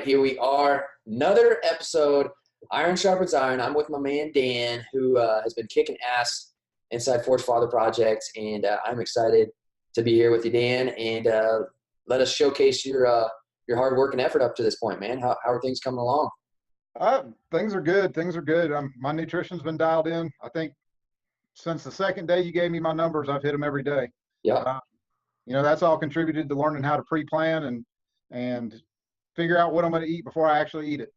here we are. Another episode, Iron Sharpens Iron. I'm with my man, Dan, who has been kicking ass inside Forge Father Project, and I'm excited to be here with you, Dan, and let us showcase your hard work and effort up to this point, man. How are things coming along? Things are good. Things are good. My nutrition's been dialed in. I think since the second day you gave me my numbers, I've hit them every day. Yeah. That's all contributed to learning how to pre-plan and figure out what I'm going to eat before I actually eat it.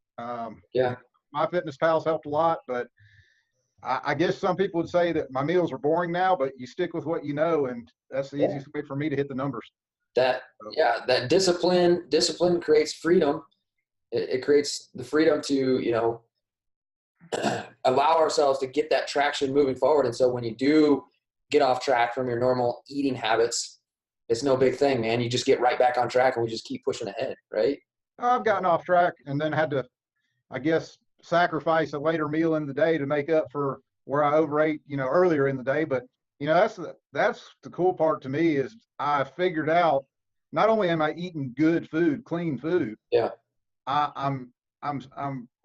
Yeah. My Fitness Pal's helped a lot, but I guess some people would say that my meals are boring now, but you stick with what you know, and that's the easiest way for me to hit the numbers. That discipline creates freedom. It creates the freedom to, allow ourselves to get that traction moving forward. And so when you do get off track from your normal eating habits, it's no big thing, man. You just get right back on track and we just keep pushing ahead, right? I've gotten off track and then had to, I guess, sacrifice a later meal in the day to make up for where I overate, earlier in the day. But, that's the cool part to me is I figured out not only am I eating good food, clean food. Yeah. I'm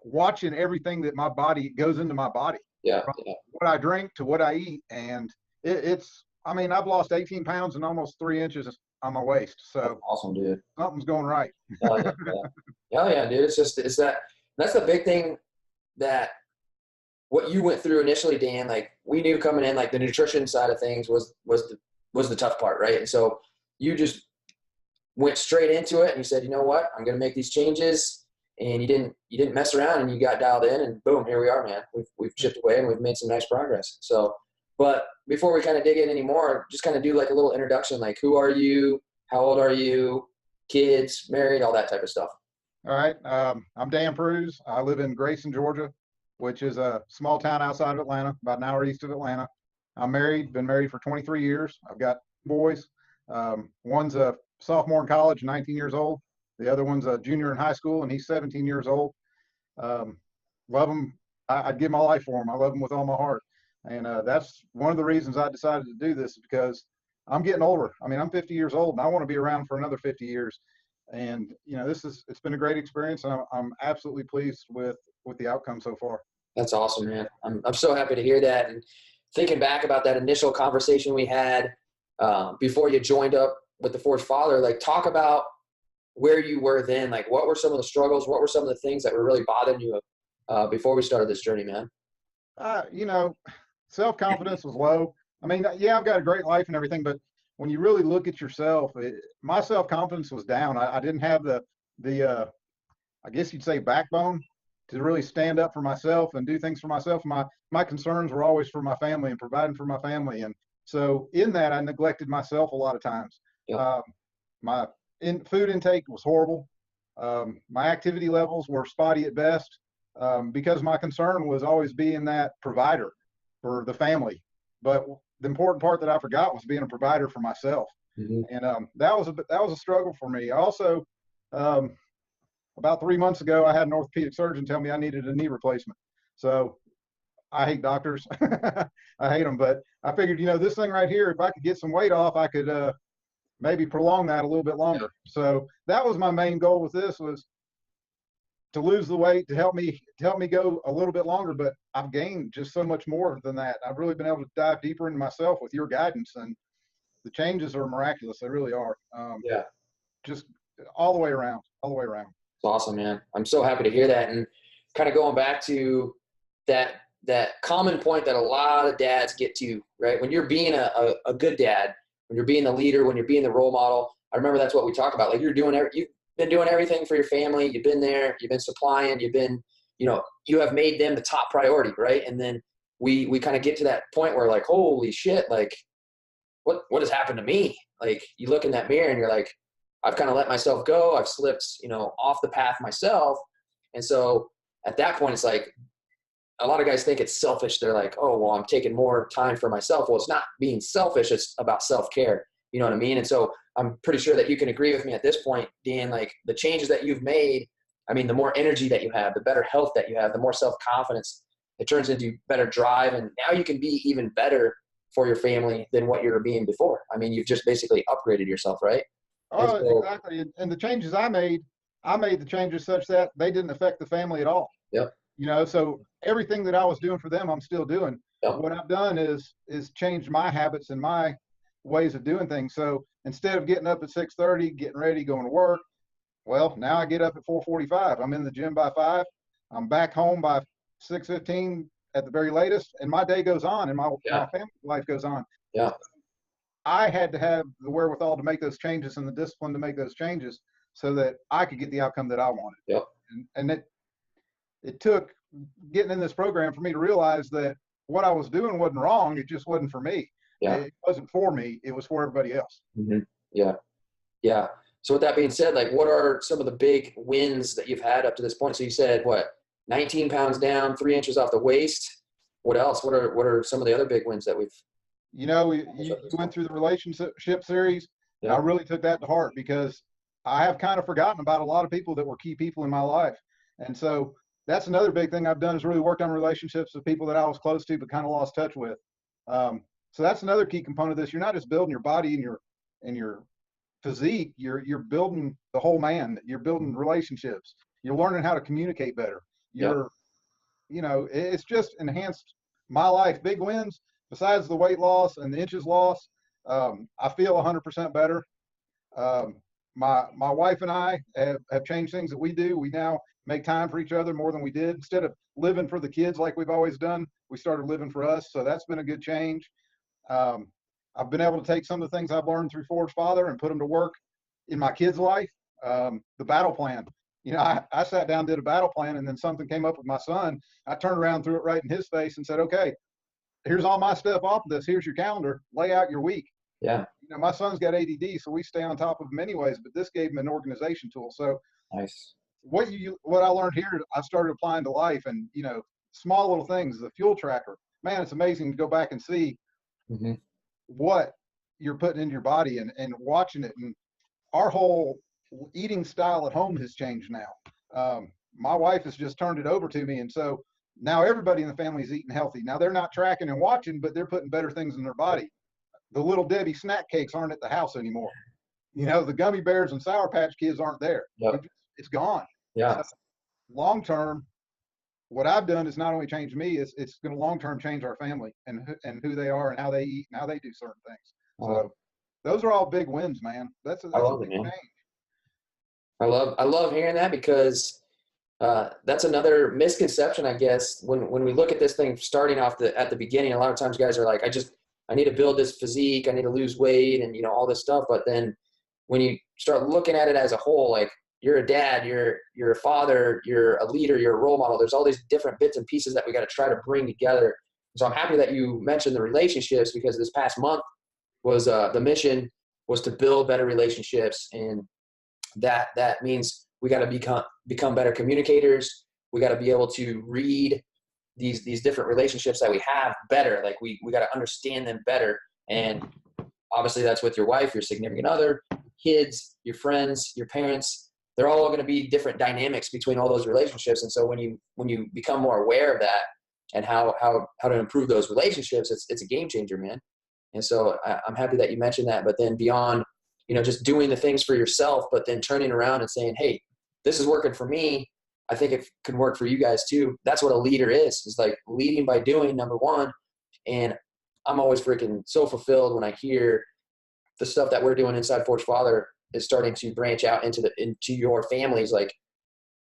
watching everything that my body goes into my body. Yeah. From what I drink to what I eat. And I've lost 18 pounds and almost 3 inches on my waist. So that's awesome, dude. Something's going right. Hell yeah, dude. It's that's the big thing, that what you went through initially, Dan, like we knew coming in, like the nutrition side of things was the tough part, right? And so you just went straight into it and you said, you know what, I'm going to make these changes, and you didn't mess around and you got dialed in, and boom, here we are, man. We've chipped away and we've made some nice progress. So, but before we kind of dig in anymore, just kind of do like a little introduction, like who are you? How old are you? Kids, married, all that type of stuff. All right. I'm Dan Pruse. I live in Grayson, Georgia, which is a small town outside of Atlanta, about an hour east of Atlanta. I'm married, been married for 23 years. I've got boys. One's a sophomore in college, 19 years old. The other one's a junior in high school, and he's 17 years old. Love him. I'd give my life for him. I love him with all my heart. And that's one of the reasons I decided to do this, is because I'm getting older. I'm 50 years old, and I want to be around for another 50 years. And, it's been a great experience. And I'm absolutely pleased with the outcome so far. That's awesome, man. I'm so happy to hear that. And thinking back about that initial conversation we had before you joined up with the Forge Father, like talk about where you were then. Like what were some of the struggles? What were some of the things that were really bothering you before we started this journey, man? Self-confidence was low. I've got a great life and everything, but when you really look at yourself, my self-confidence was down. I didn't have the I guess you'd say backbone to really stand up for myself and do things for myself. My concerns were always for my family and providing for my family. And so in that, I neglected myself a lot of times. Yep. My food intake was horrible. My activity levels were spotty at best, because my concern was always being that provider for the family. But the important part that I forgot was being a provider for myself. Mm-hmm. And that was a struggle for me. Also, about 3 months ago, I had an orthopedic surgeon tell me I needed a knee replacement. So I hate doctors. I hate them. But I figured, this thing right here, if I could get some weight off, I could maybe prolong that a little bit longer. So that was my main goal with this, was to lose the weight, to help me go a little bit longer. But I've gained just so much more than that. I've really been able to dive deeper into myself with your guidance, and the changes are miraculous. They really are. Just all the way around. It's awesome, man. I'm so happy to hear that. And kind of going back to that common point that a lot of dads get to, right? When you're being a good dad, when you're being the leader, when you're being the role model, I remember that's what we talk about. Like you've been doing everything for your family. You've been there, you've been supplying, you've been, you have made them the top priority, right? And then we kind of get to that point where like, holy shit, like what has happened to me? Like you look in that mirror and you're like, I've kind of let myself go. I've slipped, off the path myself. And so at that point, it's like a lot of guys think it's selfish. They're like, oh, well, I'm taking more time for myself. Well, it's not being selfish. It's about self-care. You know what I mean? And so I'm pretty sure that you can agree with me at this point, Dan, like the changes that you've made, the more energy that you have, the better health that you have, the more self-confidence, it turns into better drive. And now you can be even better for your family than what you were being before. You've just basically upgraded yourself, right? Oh, exactly. And the changes I made, I made the changes such that they didn't affect the family at all. Yep. So everything that I was doing for them, I'm still doing. Yep. What I've done is changed my habits and my ways of doing things. So instead of getting up at 6:30, getting ready, going to work, well, now I get up at 4:45. I'm in the gym by 5. I'm back home by 6:15 at the very latest, and my day goes on, and my family life goes on. Yeah. I had to have the wherewithal to make those changes and the discipline to make those changes so that I could get the outcome that I wanted. Yep. And it took getting in this program for me to realize that what I was doing wasn't wrong. It just wasn't for me. Yeah. It wasn't for me. It was for everybody else. Mm-hmm. Yeah. Yeah. So with that being said, like, what are some of the big wins that you've had up to this point? So you said, what, 19 pounds down, 3 inches off the waist. What else? What are some of the other big wins that we've? You went through the relationship series. Yeah. I really took that to heart because I have kind of forgotten about a lot of people that were key people in my life. And so that's another big thing I've done is really worked on relationships with people that I was close to but kind of lost touch with. So that's another key component of this. You're not just building your body and your physique. You're building the whole man. You're building relationships. You're learning how to communicate better. It's just enhanced my life. Big wins besides the weight loss and the inches lost. I feel 100% better. My wife and I have changed things that we do. We now make time for each other more than we did. Instead of living for the kids like we've always done, we started living for us. So that's been a good change. I've been able to take some of the things I've learned through Forge Father and put them to work in my kids' life. The battle plan. I sat down, did a battle plan, and then something came up with my son. I turned around, threw it right in his face and said, okay, here's all my stuff off of this. Here's your calendar. Lay out your week. Yeah. My son's got ADD, so we stay on top of him anyways, but this gave him an organization tool. So nice. What I learned here, I started applying to life, and, small little things, the fuel tracker, man, it's amazing to go back and see what you're putting into your body and watching it. And our whole eating style at home has changed now. My wife has just turned it over to me. And so now everybody in the family is eating healthy. Now they're not tracking and watching, but they're putting better things in their body. The Little Debbie snack cakes aren't at the house anymore. The gummy bears and Sour Patch Kids aren't there. Yep. It's gone. Yeah. So long term, what I've done is not only change me, it's going to long term change our family and who they are and how they eat and how they do certain things. So those are all big wins, man. That's a big change. I love hearing that because that's another misconception, I guess, when we look at this thing starting off at the beginning. A lot of times guys are like, I need to build this physique, I need to lose weight and all this stuff. But then when you start looking at it as a whole, like, you're a dad, you're a father, you're a leader, you're a role model. There's all these different bits and pieces that we got to try to bring together. So I'm happy that you mentioned the relationships, because this past month was the mission was to build better relationships. And that means we got to become better communicators. We got to be able to read these different relationships that we have better. Like we got to understand them better. And obviously that's with your wife, your significant other, kids, your friends, your parents. They're all going to be different dynamics between all those relationships. And so when you become more aware of that and how to improve those relationships, it's a game changer, man. And so I'm happy that you mentioned that. But then beyond, just doing the things for yourself, but then turning around and saying, hey, this is working for me. I think it can work for you guys too. That's what a leader is like leading by doing, number one. And I'm always freaking so fulfilled when I hear the stuff that we're doing inside Forge Father is starting to branch out into your families. Like,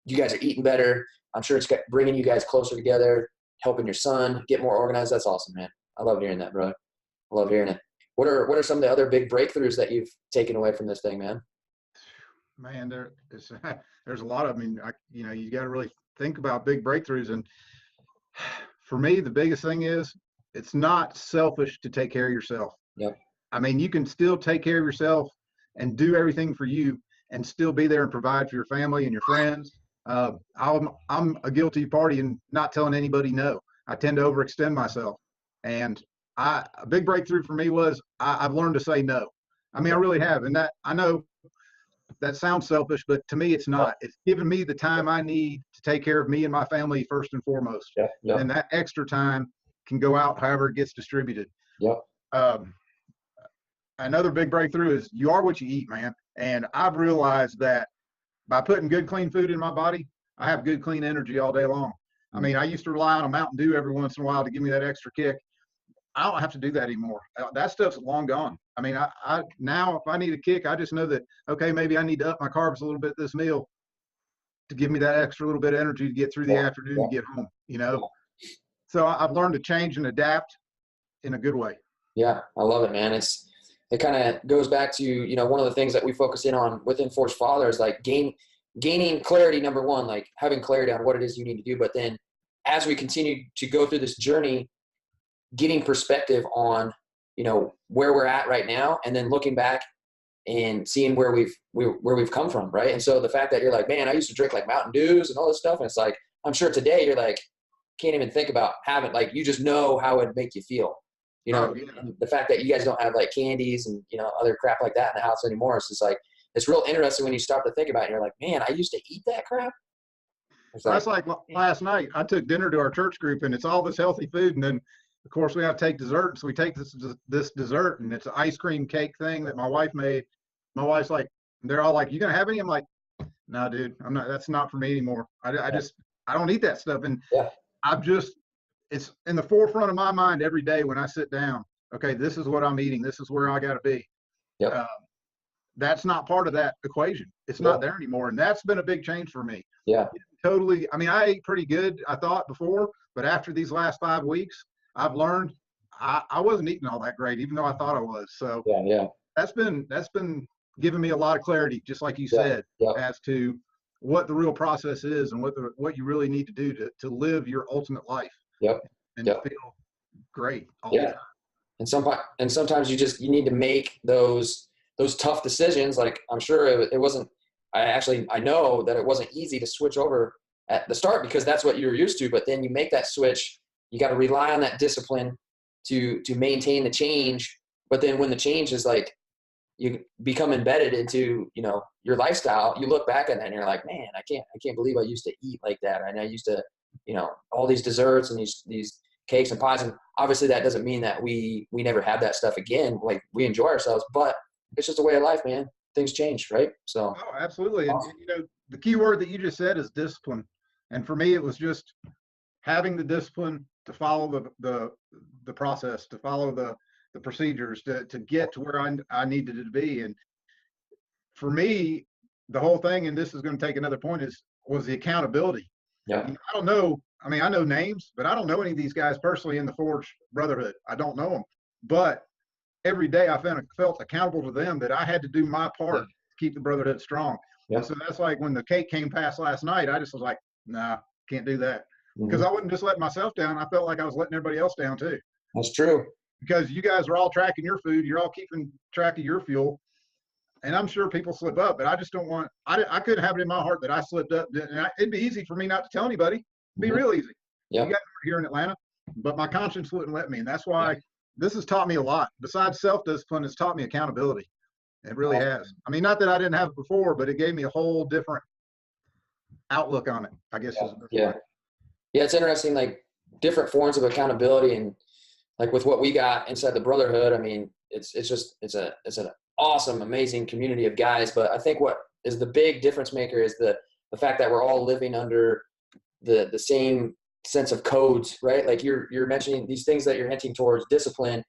you guys are eating better. I'm sure it's bringing you guys closer together, helping your son get more organized. That's awesome, man. I love hearing that, brother. I love hearing it. What are some of the other big breakthroughs that you've taken away from this thing, man? Man, there's a lot of them. You got to really think about big breakthroughs. And for me, the biggest thing is it's not selfish to take care of yourself. Yep. You can still take care of yourself and do everything for you and still be there and provide for your family and your friends. I'm a guilty party in not telling anybody no. I tend to overextend myself. And a big breakthrough for me was I've learned to say no. I really have. And that, I know that sounds selfish, but to me, it's not. It's given me the time I need to take care of me and my family first and foremost. Yeah. And that extra time can go out however it gets distributed. Yep. Another big breakthrough is you are what you eat, man. And I've realized that by putting good, clean food in my body, I have good, clean energy all day long. I mean, I used to rely on a Mountain Dew every once in a while to give me that extra kick. I don't have to do that anymore. That stuff's long gone. I mean, I now if I need a kick, I just know that, okay, maybe I need to up my carbs a little bit this meal to give me that extra little bit of energy to get through the afternoon to get home, you know? So I've learned to change and adapt in a good way. Yeah, I love it, man. It kind of goes back to, you know, one of the things that we focus in on within Forged Father is like gaining clarity, number one, like having clarity on what it is you need to do. But then as we continue to go through this journey, getting perspective on, you know, where we're at right now, and then looking back and seeing where we've come from, right? And so the fact that you're like, man, I used to drink like Mountain Dews and all this stuff, and it's like, I'm sure today you're like, can't even think about having, like, you just know how it'd make you feel, you know. And the fact that you guys don't have like candies and, you know, other crap like that in the house anymore, it's just like, it's real interesting when you start to think about it. You're like, man, I used to eat that crap. That's like last night. I took dinner to our church group, and it's all this healthy food, and then of course we have to take dessert. So we take this dessert, and it's an ice cream cake thing that my wife made. My wife's like, they're all like, "You gonna have any?" I'm like, "No, dude, I'm not. That's not for me anymore. I don't eat that stuff." And it's in the forefront of my mind every day when I sit down. Okay, this is what I'm eating. This is where I got to be. That's not part of that equation. It's not there anymore, and that's been a big change for me. Yeah. Totally. I mean, I ate pretty good, I thought, before, but after these last 5 weeks, I've learned I wasn't eating all that great, even though I thought I was. So that's been giving me a lot of clarity, just like you said, as to what the real process is and what you really need to do to live your ultimate life. And feel great all the time. And sometimes you need to make those tough decisions. Like, I'm sure it wasn't, I know that it wasn't easy to switch over at the start because that's what you're used to, but then you make that switch, you got to rely on that discipline to maintain the change. But then when the change is like, you become embedded into, you know, your lifestyle, you look back at that and you're like, man, I can't believe I used to eat like that. And I used to, you know, all these desserts and these cakes and pies. And obviously that doesn't mean that we never have that stuff again. Like, we enjoy ourselves, but it's just a way of life, man. Things change, right? So. Oh, absolutely. And you know, the key word that you just said is discipline. And for me, it was just having the discipline to follow the process, to follow the procedures, to get to where I needed to be. And for me, the whole thing, and this is going to take another point, was the accountability. Yeah. I don't know. I mean, I know names, but I don't know any of these guys personally in the Forged Brotherhood. I don't know them, but every day I felt accountable to them, that I had to do my part to keep the brotherhood strong. And so that's like when the cake came past last night, I just was like, nah, can't do that. Because I wouldn't just let myself down. I felt like I was letting everybody else down too. That's true. Because you guys are all tracking your food. You're all keeping track of your fuel. And I'm sure people slip up, but I just don't want, I couldn't have it in my heart that I slipped up. And it'd be easy for me not to tell anybody. It'd be real easy. You guys are here in Atlanta, but my conscience wouldn't let me. And that's why this has taught me a lot. Besides self-discipline, it's taught me accountability. It really has. I mean, not that I didn't have it before, but it gave me a whole different outlook on it, I guess. Yeah, it's interesting, like different forms of accountability, and like with what we got inside the brotherhood, I mean, it's an awesome, amazing community of guys. But I think what is the big difference maker is the fact that we're all living under the same sense of codes, right? Like you're mentioning these things that you're hinting towards: discipline,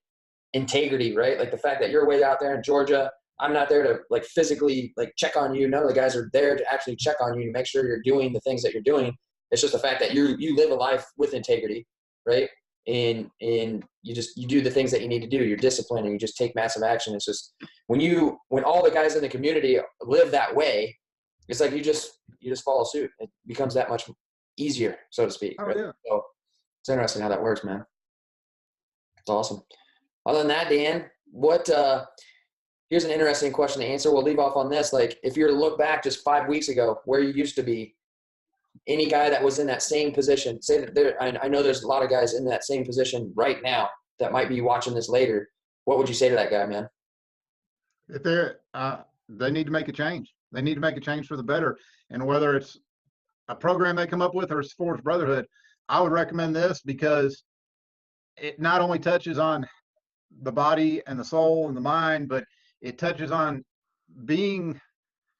integrity, right? Like the fact that you're way out there in Georgia, I'm not there to like physically like check on you. None of the guys are there to actually check on you to make sure you're doing the things that you're doing. It's just the fact that you live a life with integrity, right? And you do the things that you need to do. You're disciplined and you just take massive action. It's just when all the guys in the community live that way, it's like you just follow suit. It becomes that much easier, so to speak. Oh, right? yeah. So it's interesting how that works, man. It's awesome. Other than that, Dan, here's an interesting question to answer. We'll leave off on this. Like, if you were to look back just 5 weeks ago, where you used to be, any guy that was in that same position, say that I know there's a lot of guys in that same position right now that might be watching this later. What would you say to that guy, man? If they need to make a change. They need to make a change for the better. And whether it's a program they come up with or it's Forged Brotherhood, I would recommend this because it not only touches on the body and the soul and the mind, but it touches on being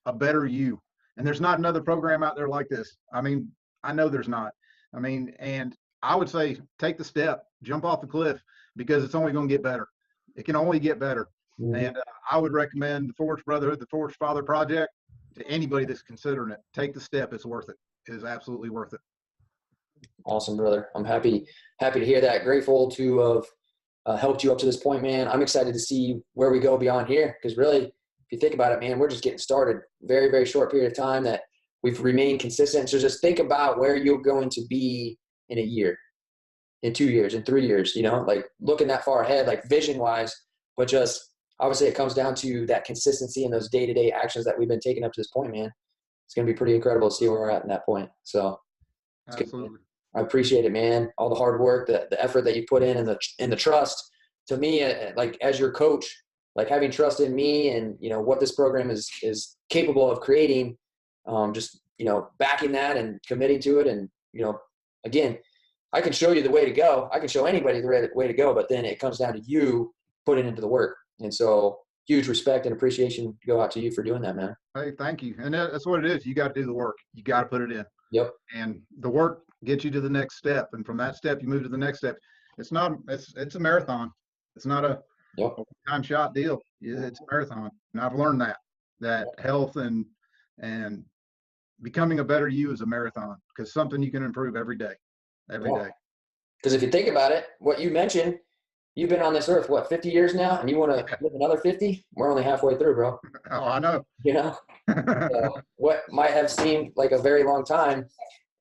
a better you. And there's not another program out there like this. I mean, I know there's not. I mean, and I would say take the step, jump off the cliff, because it's only going to get better. It can only get better. Mhm. And I would recommend the Forged Brotherhood, the Forged Father Project to anybody that's considering it. Take the step. It's worth it. It is absolutely worth it. Awesome, brother. I'm happy to hear that. Grateful to have helped you up to this point, man. I'm excited to see where we go beyond here, because really, if you think about it, man, we're just getting started. Very, very short period of time that we've remained consistent. So just think about where you're going to be in a year, in 2 years, in 3 years, like looking that far ahead, like vision wise, but just obviously it comes down to that consistency and those day-to-day actions that we've been taking up to this point, man. It's going to be pretty incredible to see where we're at in that point. So it's Absolutely. good. I appreciate it, man. All the hard work, the effort that you put in, and the trust. To me, like as your coach, like having trust in me and what this program is capable of creating, just backing that and committing to it, and again, I can show you the way to go. I can show anybody the way to go, but then it comes down to you putting into the work. And so, huge respect and appreciation go out to you for doing that, man. Hey, thank you. And that's what it is. You got to do the work. You got to put it in. Yep. And the work gets you to the next step. And from that step, you move to the next step. It's a marathon. It's not a time shot deal. It's a marathon. And I've learned that health and becoming a better you is a marathon, because something you can improve every day. Because if you think about it, what you mentioned, you've been on this earth, 50 years now, and you want to live another 50? We're only halfway through, bro. Oh, I know. So what might have seemed like a very long time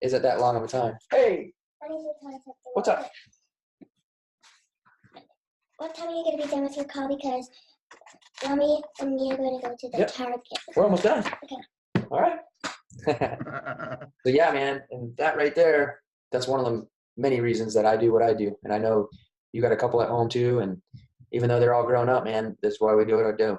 isn't that long of a time. Hey, what's up? What time are you going to be done with your call? Because Mommy and me are going to go to the Target. We're almost done. Okay. All right. So yeah, man, and that right there, that's one of the many reasons that I do what I do. And I know you got a couple at home too, and even though they're all grown up, man, that's why we do what I do.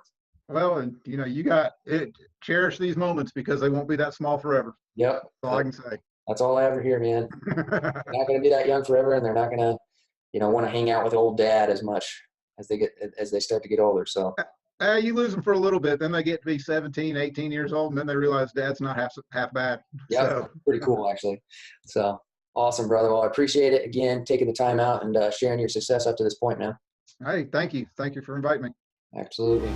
Well, and you got it. Cherish these moments, because they won't be that small forever. Yep. That's all I can say. That's all I ever hear, man. They're not going to be that young forever, and they're not going to, want to hang out with old dad as much as they start to get older. So you lose them for a little bit, then they get to be 17, 18 years old, and then they realize dad's not half bad. Yeah, so. Pretty cool actually. So awesome, brother. Well, I appreciate it again, taking the time out and sharing your success up to this point, man. Hey, thank you. Thank you for inviting me. Absolutely.